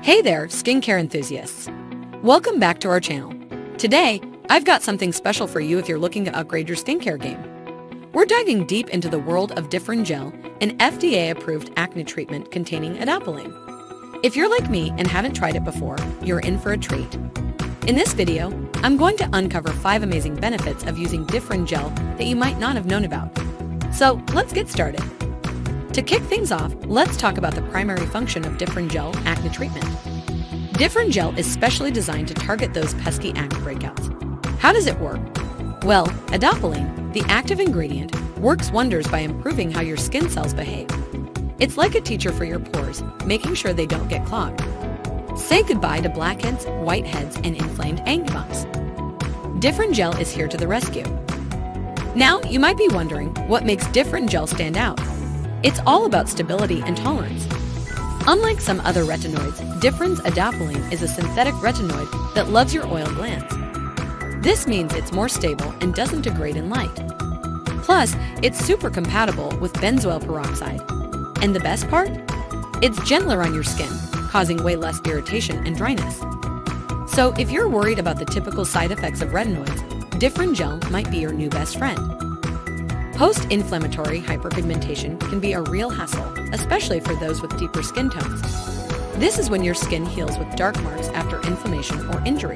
Hey there, skincare enthusiasts. Welcome back to our channel. Today, I've got something special for you if you're looking to upgrade your skincare game. We're diving deep into the world of Differin Gel, an FDA-approved acne treatment containing Adapalene. If you're like me and haven't tried it before, you're in for a treat. In this video, I'm going to uncover 5 amazing benefits of using Differin Gel that you might not have known about. So, let's get started. To kick things off, let's talk about the primary function of Differin Gel acne treatment. Differin Gel is specially designed to target those pesky acne breakouts. How does it work? Well, Adapalene, the active ingredient, works wonders by improving how your skin cells behave. It's like a teacher for your pores, making sure they don't get clogged. Say goodbye to blackheads, whiteheads, and inflamed acne bumps. Differin Gel is here to the rescue. Now, you might be wondering what makes Differin Gel stand out. It's all about stability and tolerance. Unlike some other retinoids, Differin's Adapalene is a synthetic retinoid that loves your oil glands. This means it's more stable and doesn't degrade in light. Plus, it's super compatible with benzoyl peroxide. And the best part? It's gentler on your skin, causing way less irritation and dryness. So if you're worried about the typical side effects of retinoids, Differin Gel might be your new best friend. Post-inflammatory hyperpigmentation can be a real hassle, especially for those with deeper skin tones. This is when your skin heals with dark marks after inflammation or injury.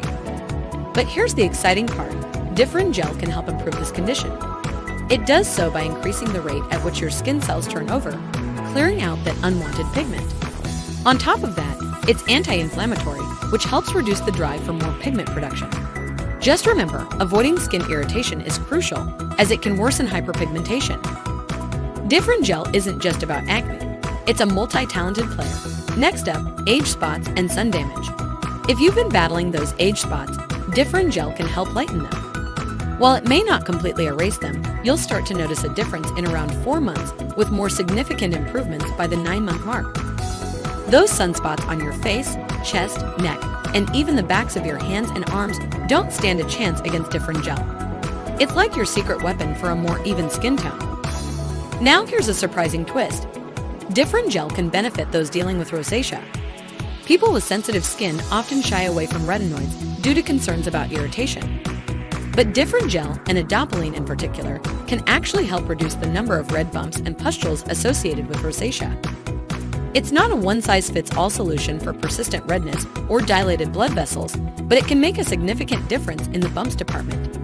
But here's the exciting part. Differin Gel can help improve this condition. It does so by increasing the rate at which your skin cells turn over, clearing out that unwanted pigment. On top of that, it's anti-inflammatory, which helps reduce the drive for more pigment production. Just remember, avoiding skin irritation is crucial, as it can worsen hyperpigmentation. Differin Gel isn't just about acne. It's a multi-talented player. Next up, age spots and sun damage. If you've been battling those age spots, Differin Gel can help lighten them. While it may not completely erase them, you'll start to notice a difference in around 4 months, with more significant improvements by the 9-month mark. Those sunspots on your face, chest, neck, and even the backs of your hands and arms don't stand a chance against Differin Gel. It's like your secret weapon for a more even skin tone. Now here's a surprising twist. Differin Gel can benefit those dealing with rosacea. People with sensitive skin often shy away from retinoids due to concerns about irritation. But Differin Gel, and Adapalene in particular, can actually help reduce the number of red bumps and pustules associated with rosacea. It's not a one-size-fits-all solution for persistent redness or dilated blood vessels, but it can make a significant difference in the bumps department.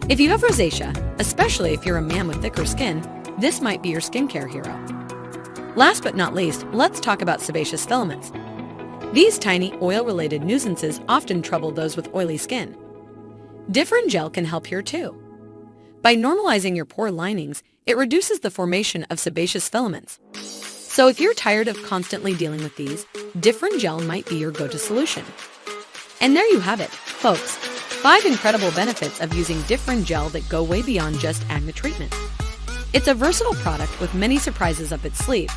If you have rosacea, especially if you're a man with thicker skin, this might be your skincare hero. Last but not least, let's talk about sebaceous filaments. These tiny oil-related nuisances often trouble those with oily skin. Differin Gel can help here too. By normalizing your pore linings, it reduces the formation of sebaceous filaments. So if you're tired of constantly dealing with these, Differin Gel might be your go-to solution. And there you have it, folks. 5 incredible benefits of using Differin Gel that go way beyond just acne treatment. It's a versatile product with many surprises up its sleeve.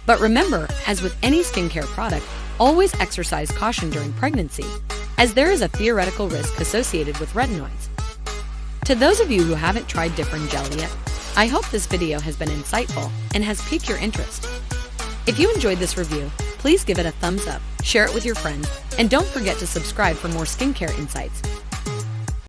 But remember, as with any skincare product, always exercise caution during pregnancy, as there is a theoretical risk associated with retinoids. To those of you who haven't tried Differin Gel yet, I hope this video has been insightful and has piqued your interest. If you enjoyed this review, please give it a thumbs up, share it with your friends, and don't forget to subscribe for more skincare insights.